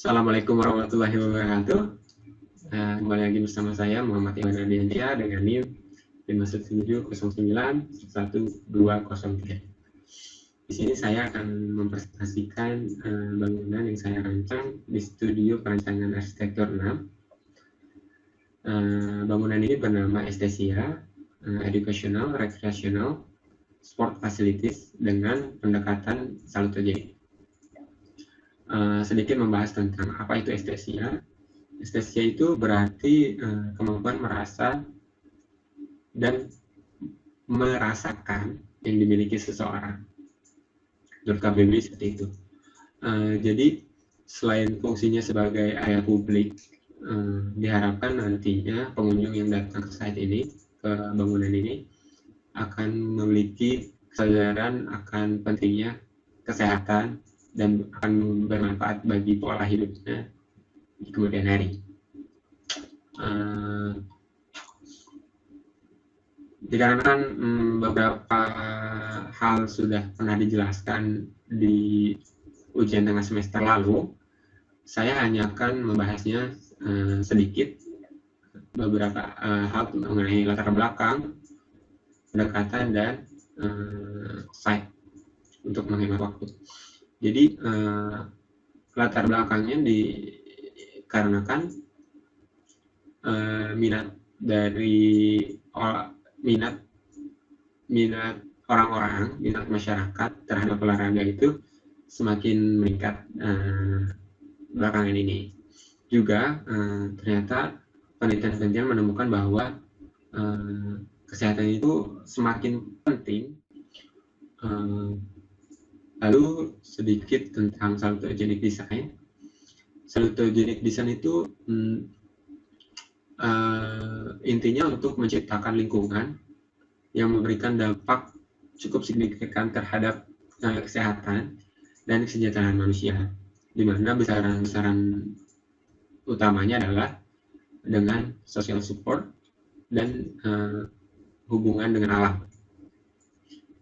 Assalamualaikum warahmatullahi wabarakatuh. Kembali lagi bersama saya Muhammad Iwan Ardiansyah dengan NIM 517091203. Di sini saya akan mempresentasikan bangunan yang saya rancang di studio perancangan arsitektur 6. Bangunan ini bernama Estesia Educational, Recreational, Sport Facilities dengan pendekatan salutogenik. Sedikit membahas tentang apa itu estesia. Estesia itu berarti kemampuan merasa dan merasakan yang dimiliki seseorang. Menurut KBBI seperti itu. Jadi selain fungsinya sebagai area publik, diharapkan nantinya pengunjung yang datang ke site ini, ke bangunan ini, akan memiliki kesadaran akan pentingnya kesehatan dan akan bermanfaat bagi pola hidupnya di kemudian hari. Dikarenakan beberapa hal sudah pernah dijelaskan di ujian tengah semester lalu, saya hanya akan membahasnya sedikit, beberapa hal mengenai latar belakang, pendekatan, dan site untuk menghemat waktu. Jadi latar belakangnya dikarenakan minat orang-orang, minat masyarakat terhadap olahraga itu semakin meningkat belakangan ini. Juga ternyata penelitian-penelitian menemukan bahwa kesehatan itu semakin penting. Lalu sedikit tentang salutogenic design. Salutogenic design itu intinya untuk menciptakan lingkungan yang memberikan dampak cukup signifikan terhadap kesehatan dan kesejahteraan manusia, di mana besaran-besaran utamanya adalah dengan social support dan hubungan dengan alam.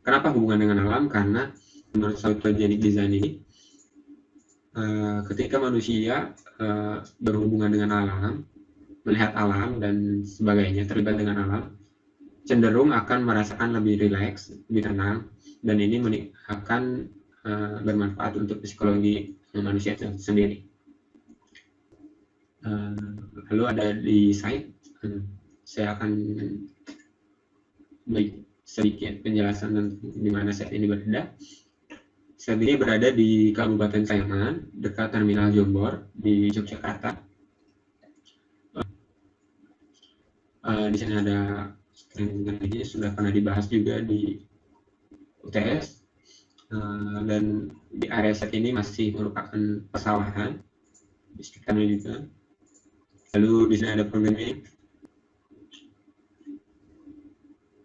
Kenapa hubungan dengan alam? Karena menurut salutogenic design ini, ketika manusia berhubungan dengan alam, melihat alam dan sebagainya, terlibat dengan alam, cenderung akan merasakan lebih rileks, lebih tenang, dan ini akan bermanfaat untuk psikologi manusia itu sendiri. Lalu ada di site, saya akan beri sedikit penjelasan tentang di mana site ini berada. Saat ini berada di Kabupaten Sleman, dekat Terminal Jombor di Yogyakarta. Di sini ada screen ini sudah pernah dibahas juga di UTS, dan di area site ini masih merupakan pesawahan di sekitarnya juga. Lalu di sini ada program ini.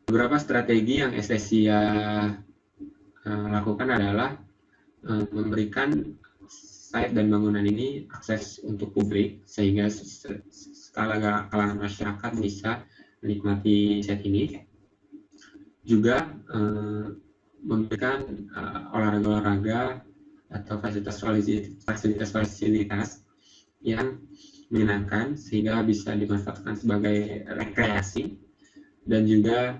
Beberapa strategi yang Estesia lakukan adalah memberikan site dan bangunan ini akses untuk publik sehingga skala kalangan masyarakat bisa menikmati site ini. Juga memberikan olahraga-olahraga atau fasilitas yang menyenangkan sehingga bisa dimanfaatkan sebagai rekreasi dan juga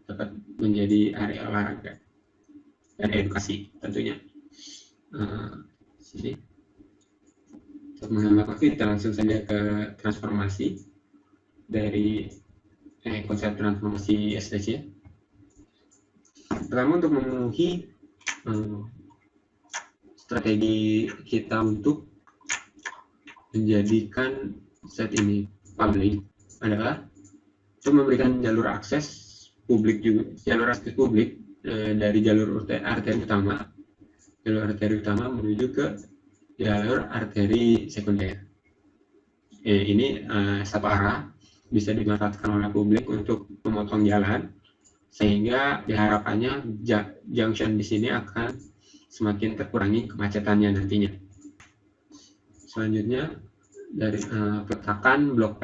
dapat menjadi area olahraga dan edukasi tentunya. Sini untuk menghemat waktu, kita langsung saja ke transformasi dari konsep transformasi estesia. Pertama, untuk memenuhi strategi kita untuk menjadikan site ini publik adalah untuk memberikan jalur akses publik juga, jalur akses publik dari jalur arteri utama menuju ke jalur arteri sekunder. Ini satu arah bisa dimanfaatkan oleh publik untuk memotong jalan, sehingga diharapkannya junction di sini akan semakin terkurangi kemacetannya nantinya. Selanjutnya dari peletakan blok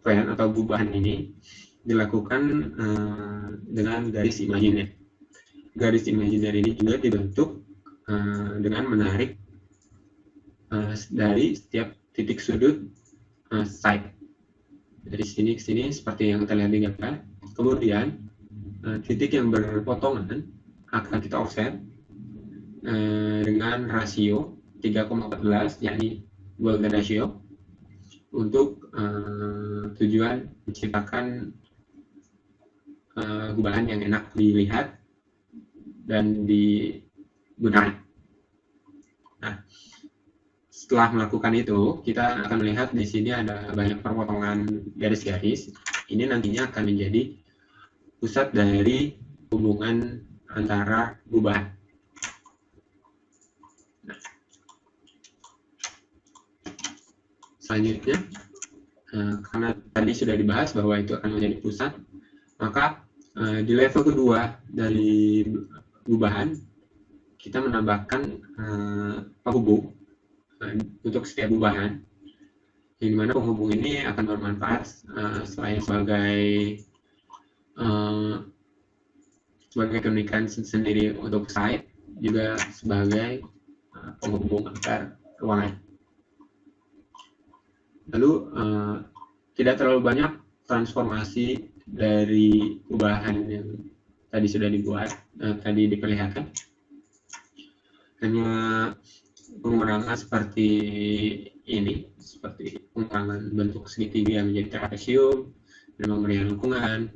plan atau gubahan ini dilakukan dengan garis imajiner. Garis imajiner ini juga dibentuk dengan menarik dari setiap titik sudut side. Dari sini ke sini seperti yang kita lihat di gambar. Kemudian titik yang berpotongan akan kita offset dengan rasio 3,14, yakni golden ratio, untuk tujuan menciptakan gubahan yang enak dilihat dan digunakan. Nah, setelah melakukan itu, kita akan melihat di sini ada banyak perpotongan garis-garis. Ini nantinya akan menjadi pusat dari hubungan antara gubahan. Nah, selanjutnya, karena tadi sudah dibahas bahwa itu akan menjadi pusat, maka di level kedua dari gubahan, kita menambahkan penghubung untuk setiap gubahan, yang dimana penghubung ini akan bermanfaat selain sebagai keunikan sendiri untuk site, juga sebagai penghubung antar ruangan. Lalu tidak terlalu banyak transformasi dari gubahan yang tadi sudah dibuat, tadi diperlihatkan, hanya pengurangan seperti ini, seperti pengurangan bentuk segitiga menjadi trapesium, dan pemberian lengkungan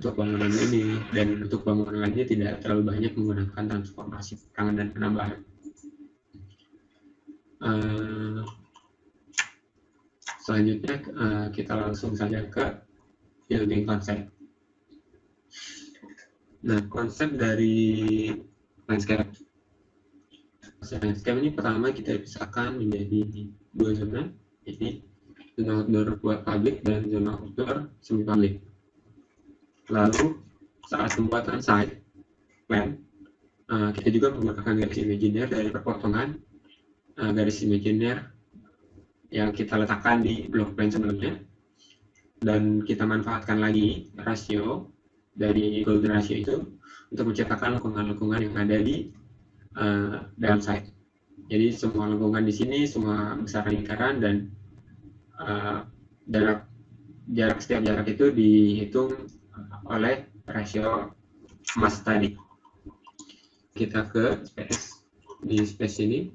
untuk bangunan ini, dan untuk bangunan lainnya tidak terlalu banyak menggunakan transformasi pengurangan dan penambahan. Selanjutnya kita langsung saja ke building konsep. Nah, konsep dari landscape. Landscape ini pertama kita pisahkan menjadi dua zona, yaitu zona outdoor buat publik dan zona outdoor semi publik. Lalu saat pembuatan site plan, kita juga menggunakan garis imajiner dari perpotongan garis imajiner yang kita letakkan di block plan sebelumnya, dan kita manfaatkan lagi rasio dari golden ratio itu untuk menciptakan lengkungan-lengkungan yang ada di dalam site. Jadi semua lengkungan di sini semua besar lingkaran, dan setiap jarak itu dihitung oleh rasio emas tadi. Kita ke space. Di space ini,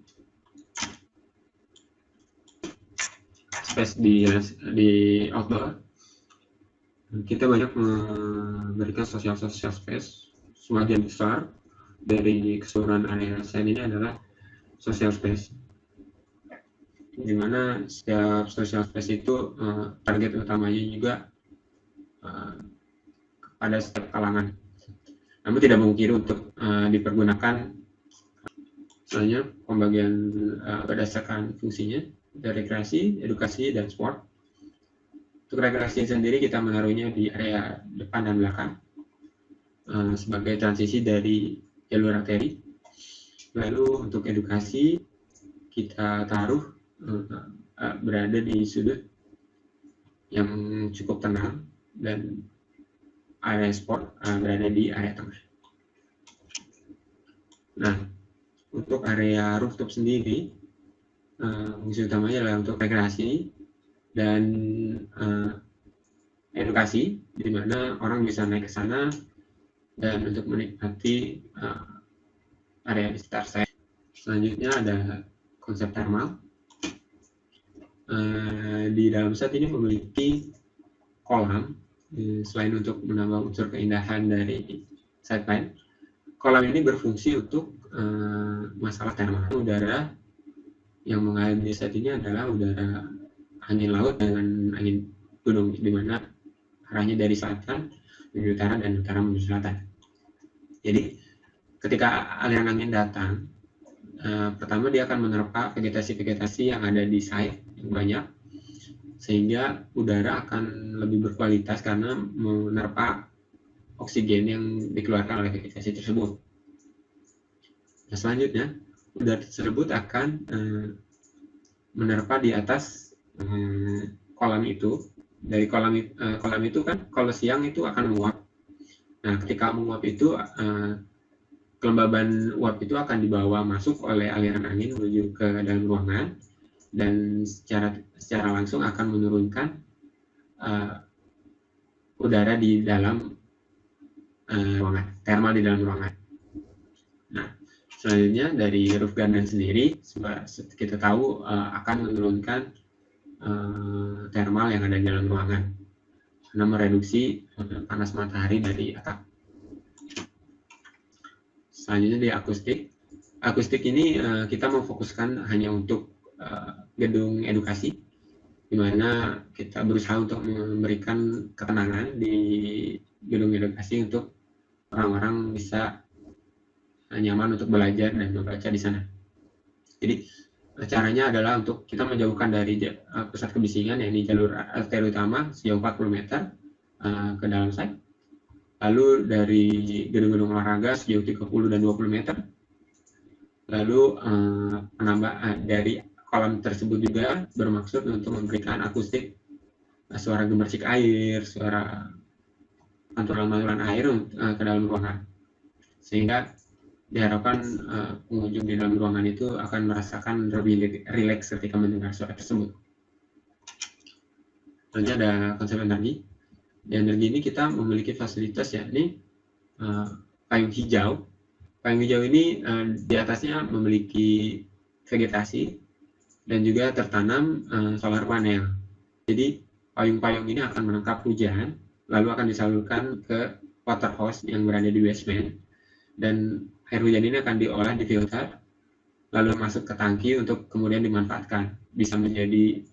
space di outdoor, kita banyak memberikan social space. Sebagian besar dari keseluruhan area desain ini adalah social space, di mana setiap social space itu target utamanya juga pada setiap kalangan. Namun tidak mungkin untuk dipergunakan, misalnya pembagian berdasarkan fungsinya, dari rekreasi, edukasi, dan sport. Untuk rekreasi sendiri kita menaruhnya di area depan dan belakang sebagai transisi dari jalur arteri. Lalu untuk edukasi kita taruh berada di sudut yang cukup tenang, dan area sport berada di area tengah. Nah, untuk area rooftop sendiri, fungsi utamanya adalah untuk rekreasi dan edukasi, di mana orang bisa naik ke sana dan untuk menikmati area di sekitar saya. Selanjutnya ada konsep thermal. Di dalam set ini memiliki kolam, selain untuk menambah unsur keindahan dari site plan. Kolam ini berfungsi untuk masalah thermal. Udara yang mengalir di set ini adalah udara angin laut dengan angin gunung, di mana arahnya dari selatan menuju utara dan utara menuju selatan. Jadi ketika aliran angin datang, pertama dia akan menerpa vegetasi-vegetasi yang ada di site yang banyak, sehingga udara akan lebih berkualitas karena menerpa oksigen yang dikeluarkan oleh vegetasi tersebut. Nah, selanjutnya udara tersebut akan menerpa di atas kolam itu. Dari kolam itu kan kalau siang itu akan menguap. Nah, ketika menguap itu kelembaban uap itu akan dibawa masuk oleh aliran angin menuju ke dalam ruangan dan secara langsung akan menurunkan udara di dalam ruangan, thermal di dalam ruangan. Nah, selanjutnya dari roof garden sendiri, kita tahu akan menurunkan thermal yang ada di dalam ruangan karena mereduksi panas matahari dari atap. Selanjutnya di akustik. Akustik ini kita memfokuskan hanya untuk gedung edukasi, di mana kita berusaha untuk memberikan ketenangan di gedung edukasi untuk orang-orang bisa nyaman untuk belajar dan membaca di sana. Jadi caranya adalah untuk kita menjauhkan dari pusat kebisingan, yakni jalur arteri utama sejauh 40 meter ke dalam site. Lalu dari gedung-gedung olahraga sejauh 30 dan 20 meter. Lalu dari kolam tersebut juga bermaksud untuk memberikan akustik, suara gemercik air, suara pantulan-pantulan air ke dalam ruangan. Sehingga diharapkan pengunjung di dalam ruangan itu akan merasakan lebih rileks ketika mendengar suara tersebut. Selanjutnya ada konsep energi. Di energi ini kita memiliki fasilitas, yakni payung hijau. Payung hijau ini di atasnya memiliki vegetasi dan juga tertanam solar panel. Jadi payung-payung ini akan menangkap hujan, lalu akan disalurkan ke water hose yang berada di basement, dan air hujan ini akan diolah di filter, lalu masuk ke tangki untuk kemudian dimanfaatkan. Bisa menjadi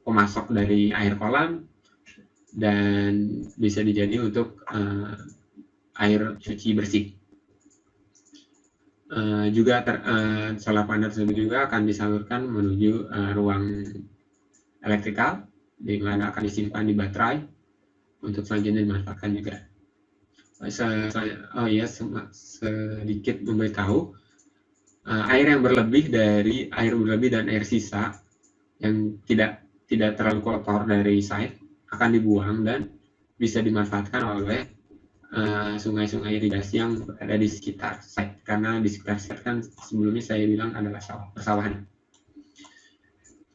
pemasok dari air kolam, dan bisa dijadi untuk air cuci bersih. Juga solar panel tersebut juga akan disalurkan menuju ruang elektrikal, di mana akan disimpan di baterai untuk selanjutnya dimanfaatkan juga. Sedikit memberitahu, air berlebih dan air sisa yang tidak terlalu kotor dari site akan dibuang dan bisa dimanfaatkan oleh sungai-sungai irigasi yang ada di sekitar site, karena di sekitar site kan sebelumnya saya bilang adalah persawahan.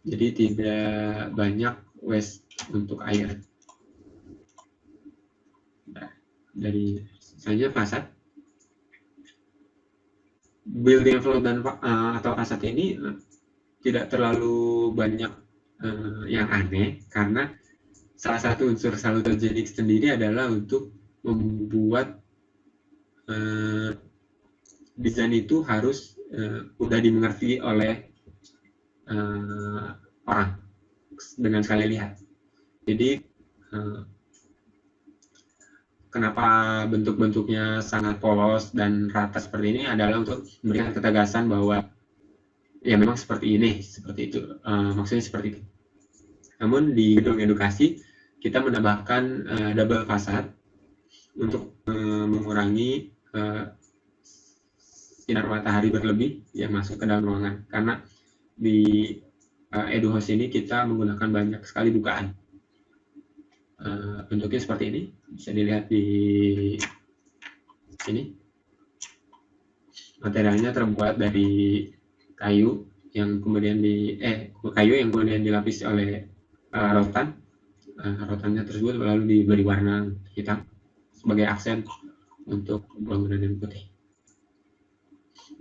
Jadi tidak banyak waste untuk air. Dari saja fasad, building flow dan atau fasad ini tidak terlalu banyak yang aneh, karena salah satu unsur selalu terjadi sendiri adalah untuk membuat desain itu harus mudah dimengerti oleh orang dengan sekali lihat. Jadi kenapa bentuk-bentuknya sangat polos dan rata seperti ini adalah untuk memberikan ketegasan bahwa ya memang seperti ini, seperti itu, maksudnya seperti itu. Namun di gedung edukasi kita menambahkan double fasad untuk mengurangi sinar matahari berlebih yang masuk ke dalam ruangan, karena di EduHouse ini kita menggunakan banyak sekali bukaan. Bentuknya seperti ini, bisa dilihat di sini. Materialnya terbuat dari kayu yang kemudian dilapis oleh rotan. Rotannya tersebut lalu diberi warna hitam sebagai aksen untuk bangunan yang putih.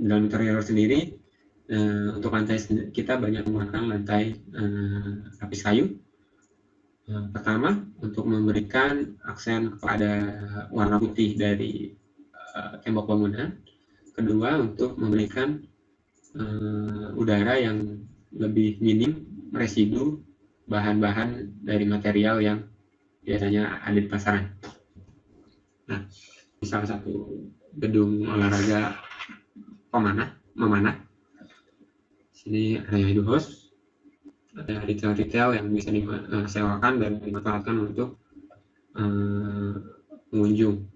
Dalam interior sendiri, untuk lantai kita banyak menggunakan lantai lapis kayu. Pertama, untuk memberikan aksen kepada warna putih dari tembok bangunan. Kedua, untuk memberikan udara yang lebih minim residu bahan-bahan dari material yang biasanya ada di pasaran. Nah, di salah satu gedung olahraga memanah. Sini ada EduHouse, ada retail yang bisa disewakan dan dimanfaatkan untuk pengunjung.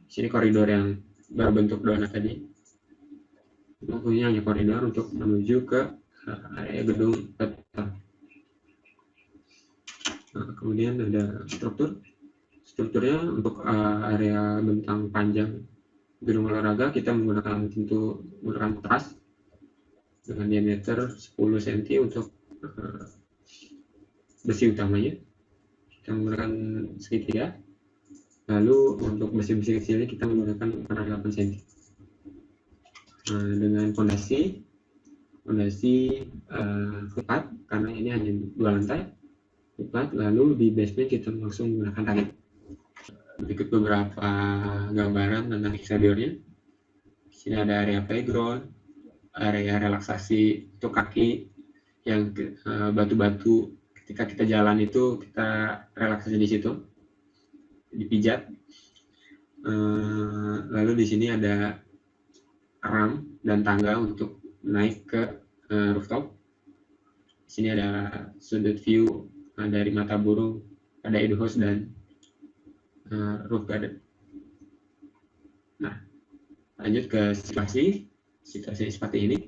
Sini koridor yang berbentuk donat tadi, mempunyai hanya koridor untuk menuju ke area gedung. Kemudian ada strukturnya untuk area bentang panjang Di rumah olahraga kita menggunakan tas dengan diameter 10 cm untuk besi utamanya. Kita menggunakan segitiga. Lalu untuk besi-besi kecilnya kita menggunakan ukuran 8 cm. Dengan fondasi footpath, karena ini hanya 2 lantai footpath. Lalu di basement kita langsung menggunakan tali. Berikut beberapa gambaran tentang eksteriornya. Di sini ada area playground, area relaksasi untuk kaki yang batu-batu. Ketika kita jalan itu kita relaksasi di situ, dipijat. Lalu di sini ada ramp dan tangga untuk naik ke rooftop. Di sini ada sudut view dari mata burung pada Edu House dan roof garden. Nah, lanjut ke situasi seperti ini.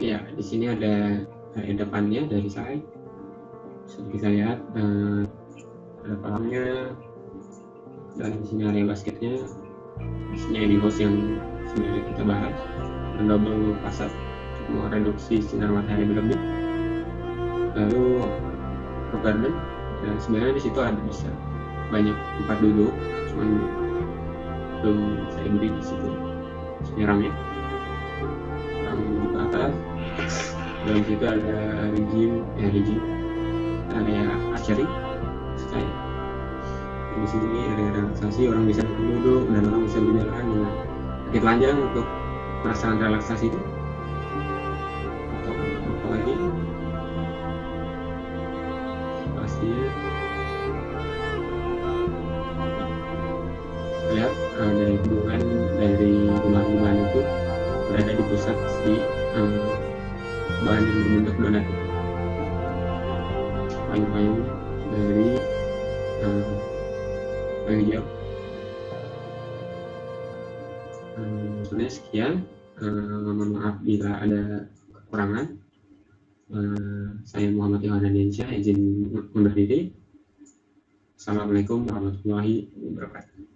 Ya, di sini ada area depannya dari side. Bisa kita lihat ada kolamnya, dan di sini area basketnya. Di sini Edu House yang sebenarnya kita bahas, double fasad untuk mereduksi sinar matahari berlebih. Lalu roof garden, dan sebenarnya di situ ada bisa banyak tempat duduk, cuman belum saya beri di situ. Ramai ke atas. Dalam situ ada gym, area archery. Di sini area relaksasi, orang bisa duduk dan orang bisa berjalan dengan kaki telanjang untuk merasakan relaksasi itu. Atau apa lagi? Pastinya lihat dari hubungan dari rumah-rumah itu berada di pusat si bahan yang berbentuk donat, payung-payung dari kayu hijau. Sebenarnya sekian. Mohon maaf bila ada kekurangan. Saya Muhammad Yohana Diansyah, izin undur diri. Assalamualaikum warahmatullahi wabarakatuh.